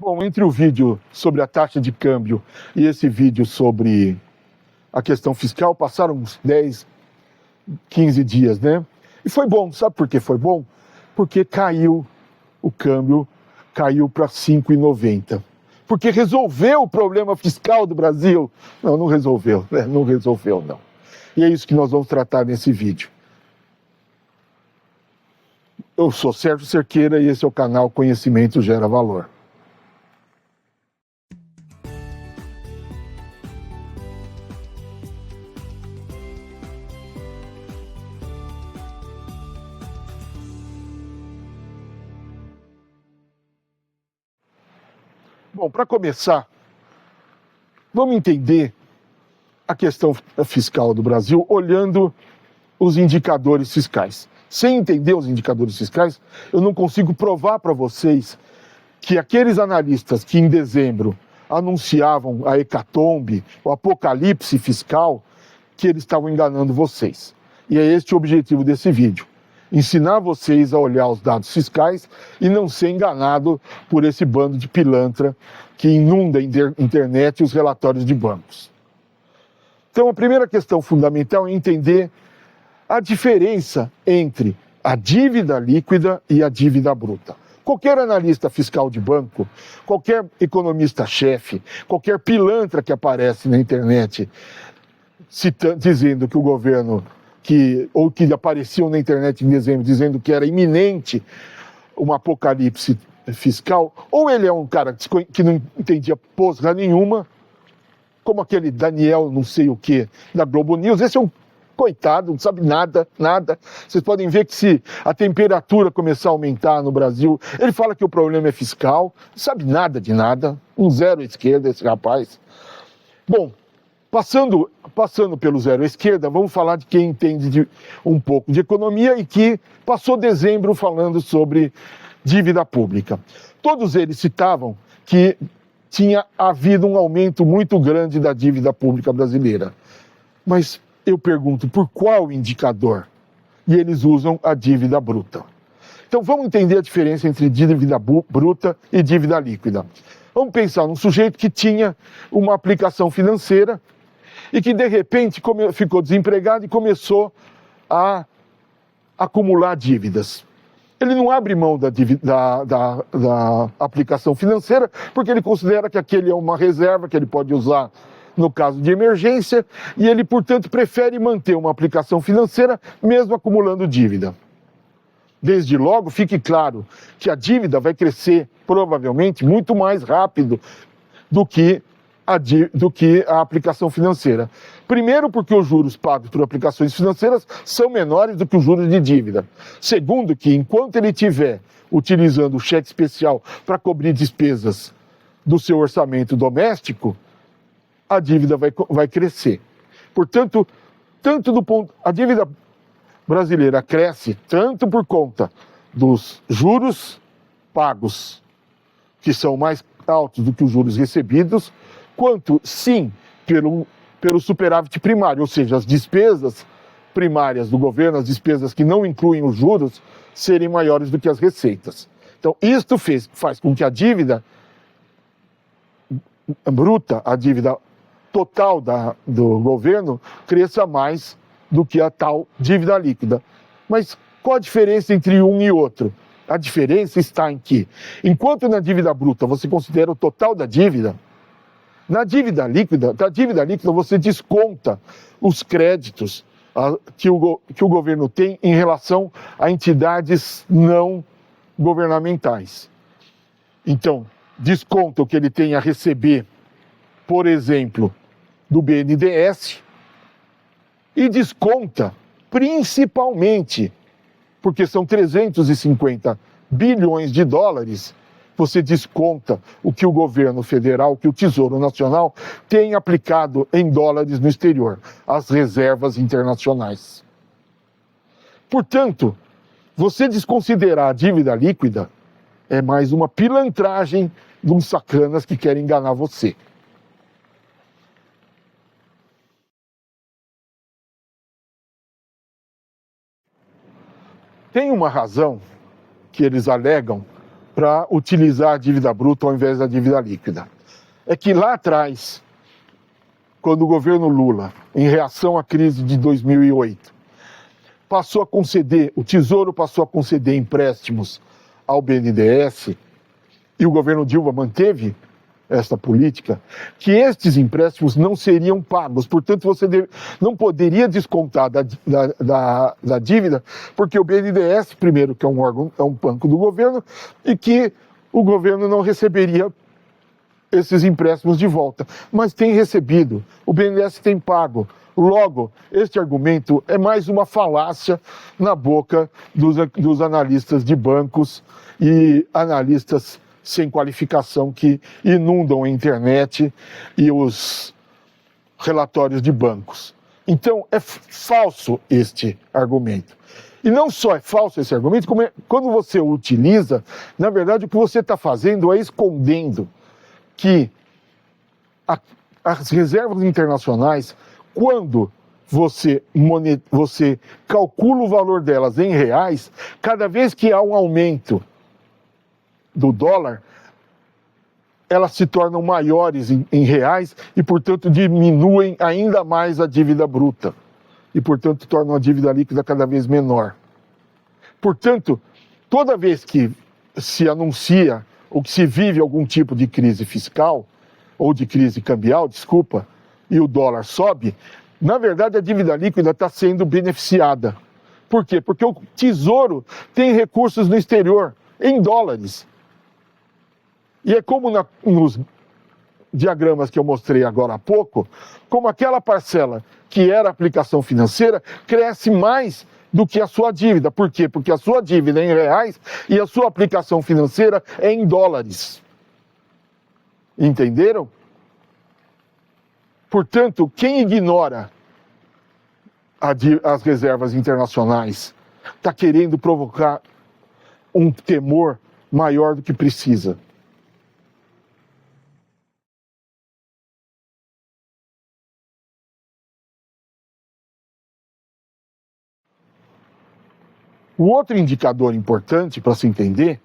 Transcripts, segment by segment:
Bom, entre o vídeo sobre a taxa de câmbio e esse vídeo sobre a questão fiscal, passaram uns 10, 15 dias, né? E foi bom, sabe por que foi bom? Porque caiu o câmbio, caiu para 5,90. Porque resolveu o problema fiscal do Brasil? Não, não resolveu, né? Não resolveu, não. E é isso que nós vamos tratar nesse vídeo. Eu sou Sérgio Cerqueira e esse é o canal Conhecimento Gera Valor. Bom, para começar, vamos entender a questão fiscal do Brasil olhando os indicadores fiscais. Sem entender os indicadores fiscais, eu não consigo provar para vocês que aqueles analistas que em dezembro anunciavam a hecatombe, o apocalipse fiscal, que eles estavam enganando vocês. E é este o objetivo desse vídeo. Ensinar vocês a olhar os dados fiscais e não ser enganado por esse bando de pilantra que inunda a internet e os relatórios de bancos. Então, a primeira questão fundamental é entender a diferença entre a dívida líquida e a dívida bruta. Qualquer analista fiscal de banco, qualquer economista-chefe, qualquer pilantra que aparece na internet dizendo que o governo, ou que apareciam na internet em dezembro dizendo que era iminente um apocalipse fiscal, ou ele é um cara que não entendia porra nenhuma, como aquele Daniel não sei o que da Globo News. Esse é um coitado, não sabe nada. Vocês podem ver que se a temperatura começar a aumentar no Brasil, ele fala que o problema é fiscal, não sabe nada de nada, um zero à esquerda esse rapaz. Bom, passando pelo zero à esquerda, vamos falar de quem entende um pouco de economia e que passou dezembro falando sobre dívida pública. Todos eles citavam que tinha havido um aumento muito grande da dívida pública brasileira. Mas eu pergunto, por qual indicador? E eles usam a dívida bruta. Então vamos entender a diferença entre dívida bruta e dívida líquida. Vamos pensar num sujeito que tinha uma aplicação financeira e que de repente ficou desempregado e começou a acumular dívidas. Ele não abre mão da aplicação financeira porque ele considera que aquele é uma reserva que ele pode usar no caso de emergência e ele, portanto, prefere manter uma aplicação financeira mesmo acumulando dívida. Desde logo, fique claro que a dívida vai crescer provavelmente muito mais rápido do que a aplicação financeira. Primeiro, porque os juros pagos por aplicações financeiras são menores do que os juros de dívida. Segundo, que enquanto ele estiver utilizando o cheque especial para cobrir despesas do seu orçamento doméstico, a dívida vai crescer. Portanto, a dívida brasileira cresce tanto por conta dos juros pagos, que são mais altos do que os juros recebidos, quanto, sim, pelo superávit primário, ou seja, as despesas primárias do governo, as despesas que não incluem os juros, serem maiores do que as receitas. Então, isto faz com que a dívida bruta, a dívida total do governo, cresça mais do que a tal dívida líquida. Mas qual a diferença entre um e outro? A diferença está em que, enquanto na dívida bruta você considera o total da dívida da dívida líquida você desconta os créditos que o governo tem em relação a entidades não governamentais. Então, desconta o que ele tem a receber, por exemplo, do BNDES, e desconta principalmente, porque são 350 bilhões de dólares, você desconta o que o governo federal, que o Tesouro Nacional tem aplicado em dólares no exterior, as reservas internacionais. Portanto, você desconsiderar a dívida líquida é mais uma pilantragem de uns sacanas que querem enganar você. Tem uma razão que eles alegam para utilizar a dívida bruta ao invés da dívida líquida. É que lá atrás, quando o governo Lula, em reação à crise de 2008, o Tesouro passou a conceder empréstimos ao BNDES, e o governo Dilma manteve essa política, que estes empréstimos não seriam pagos. Portanto, você não poderia descontar da dívida, porque o BNDES, primeiro, que é um órgão, é um banco do governo, e que o governo não receberia esses empréstimos de volta. Mas tem recebido, o BNDES tem pago. Logo, este argumento é mais uma falácia na boca dos analistas de bancos e analistas sem qualificação que inundam a internet e os relatórios de bancos. Então, é falso este argumento. E não só é falso esse argumento, como quando você o utiliza, na verdade, o que você está fazendo é escondendo que as reservas internacionais, quando você calcula o valor delas em reais, cada vez que há um aumento do dólar, elas se tornam maiores em reais e, portanto, diminuem ainda mais a dívida bruta. E, portanto, tornam a dívida líquida cada vez menor. Portanto, toda vez que se anuncia ou que se vive algum tipo de crise fiscal, ou de crise cambial, desculpa, e o dólar sobe, na verdade a dívida líquida está sendo beneficiada. Por quê? Porque o Tesouro tem recursos no exterior, em dólares. E é como nos diagramas que eu mostrei agora há pouco, como aquela parcela que era aplicação financeira cresce mais do que a sua dívida. Por quê? Porque a sua dívida é em reais e a sua aplicação financeira é em dólares. Entenderam? Portanto, quem ignora as reservas internacionais está querendo provocar um temor maior do que precisa. O outro indicador importante para se entender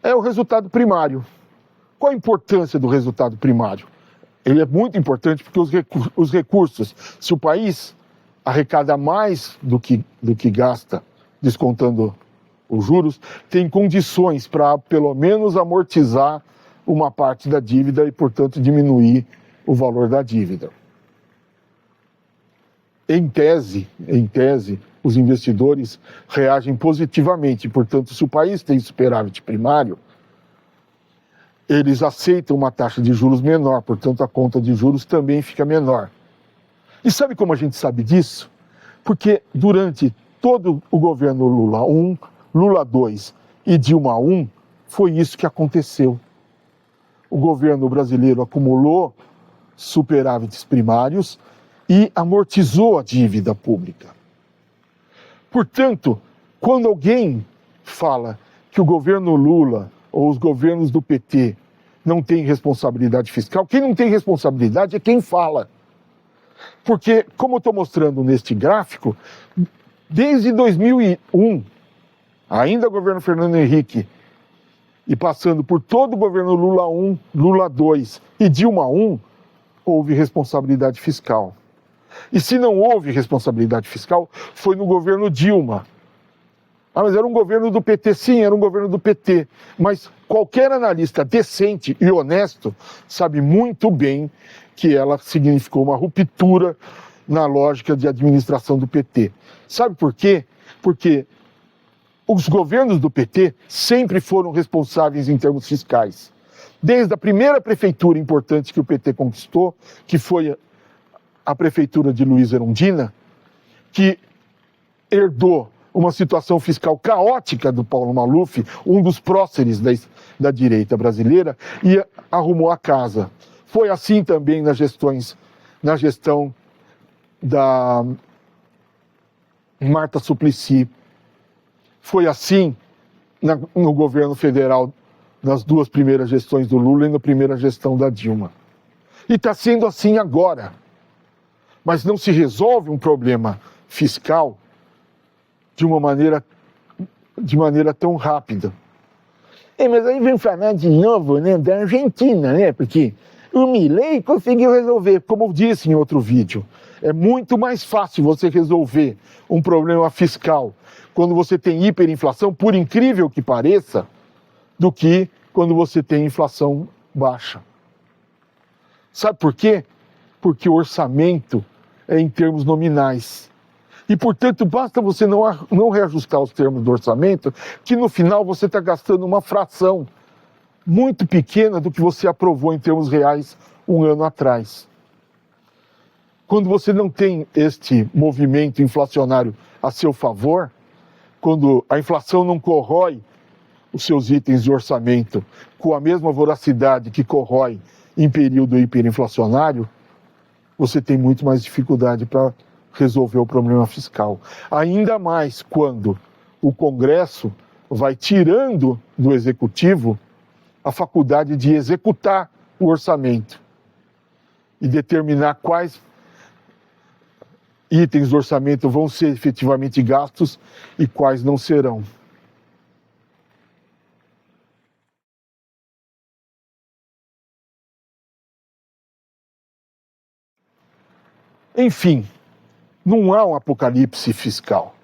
é o resultado primário. Qual a importância do resultado primário? Ele é muito importante porque os recursos, se o país arrecada mais do que gasta, descontando os juros, tem condições para, pelo menos, amortizar uma parte da dívida e, portanto, diminuir o valor da dívida. Em tese, os investidores reagem positivamente. Portanto, se o país tem superávit primário, eles aceitam uma taxa de juros menor, portanto, a conta de juros também fica menor. E sabe como a gente sabe disso? Porque durante todo o governo Lula 1, Lula 2 e Dilma 1, foi isso que aconteceu. O governo brasileiro acumulou superávites primários e amortizou a dívida pública. Portanto, quando alguém fala que o governo Lula ou os governos do PT não têm responsabilidade fiscal, quem não tem responsabilidade é quem fala. Porque, como eu estou mostrando neste gráfico, desde 2001, ainda governo Fernando Henrique, e passando por todo o governo Lula 1, Lula 2 e Dilma 1, houve responsabilidade fiscal. E se não houve responsabilidade fiscal, foi no governo Dilma. Ah, mas era um governo do PT? Sim, era um governo do PT. Mas qualquer analista decente e honesto sabe muito bem que ela significou uma ruptura na lógica de administração do PT. Sabe por quê? Porque os governos do PT sempre foram responsáveis em termos fiscais. Desde a primeira prefeitura importante que o PT conquistou, que foi a prefeitura de Luiz Erundina, que herdou uma situação fiscal caótica do Paulo Maluf, um dos próceres da direita brasileira, e arrumou a casa. Foi assim também na gestão da Marta Suplicy. Foi assim no governo federal, nas duas primeiras gestões do Lula e na primeira gestão da Dilma. E está sendo assim agora. Mas não se resolve um problema fiscal de maneira tão rápida. Mas aí vem falar de novo, né, da Argentina, né? Porque o Milei conseguiu resolver. Como eu disse em outro vídeo, é muito mais fácil você resolver um problema fiscal quando você tem hiperinflação, por incrível que pareça, do que quando você tem inflação baixa. Sabe por quê? Porque o orçamento é em termos nominais. E, portanto, basta você não reajustar os termos do orçamento, que no final você está gastando uma fração muito pequena do que você aprovou em termos reais um ano atrás. Quando você não tem este movimento inflacionário a seu favor, quando a inflação não corrói os seus itens de orçamento com a mesma voracidade que corrói em período hiperinflacionário, você tem muito mais dificuldade para resolver o problema fiscal. Ainda mais quando o Congresso vai tirando do Executivo a faculdade de executar o orçamento e determinar quais itens do orçamento vão ser efetivamente gastos e quais não serão. Enfim, não há um apocalipse fiscal.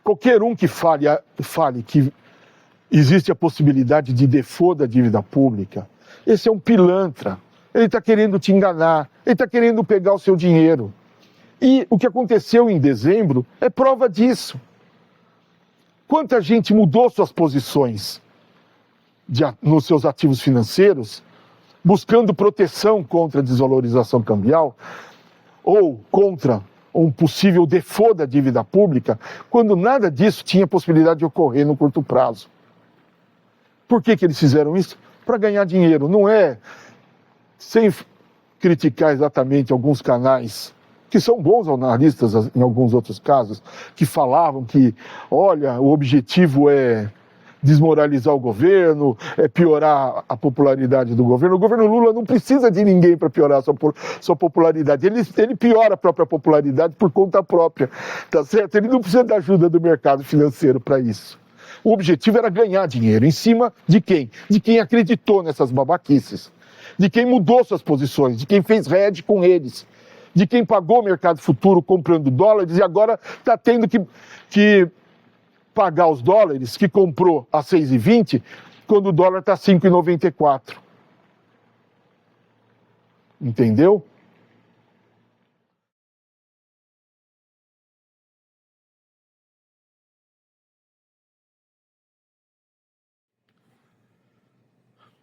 Qualquer um que fale que existe a possibilidade de default da dívida pública, esse é um pilantra. Ele está querendo te enganar, ele está querendo pegar o seu dinheiro. E o que aconteceu em dezembro é prova disso. Quanta gente mudou suas posições nos seus ativos financeiros, buscando proteção contra a desvalorização cambial, ou contra um possível default da dívida pública, quando nada disso tinha possibilidade de ocorrer no curto prazo. Por que eles fizeram isso? Para ganhar dinheiro. Não é, sem criticar exatamente alguns canais, que são bons analistas em alguns outros casos, que falavam que, olha, o objetivo é desmoralizar o governo, é piorar a popularidade do governo. O governo Lula não precisa de ninguém para piorar sua popularidade. Ele piora a própria popularidade por conta própria, tá certo? Ele não precisa da ajuda do mercado financeiro para isso. O objetivo era ganhar dinheiro em cima de quem? De quem acreditou nessas babaquices, de quem mudou suas posições, de quem fez hedge com eles, de quem pagou o mercado futuro comprando dólares e agora está tendo que pagar os dólares que comprou a 6,20 quando o dólar está 5,94. Entendeu?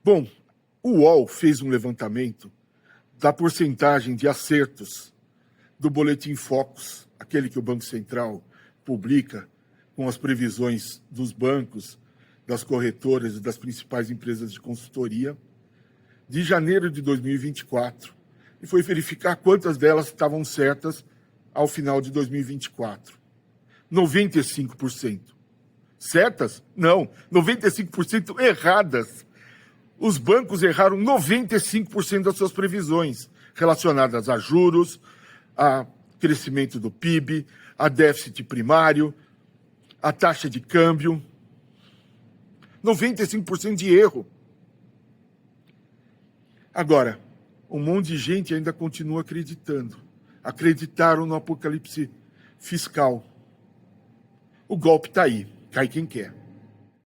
Bom, o UOL fez um levantamento da porcentagem de acertos do Boletim Focus, aquele que o Banco Central publica com as previsões dos bancos, das corretoras e das principais empresas de consultoria, de janeiro de 2024, e foi verificar quantas delas estavam certas ao final de 2024. 95%. Certas? Não, 95% erradas. Os bancos erraram 95% das suas previsões relacionadas a juros, a crescimento do PIB, a déficit primário, a taxa de câmbio. 95% de erro. Agora, um monte de gente ainda continua acreditando. Acreditaram no apocalipse fiscal. O golpe está aí, cai quem quer.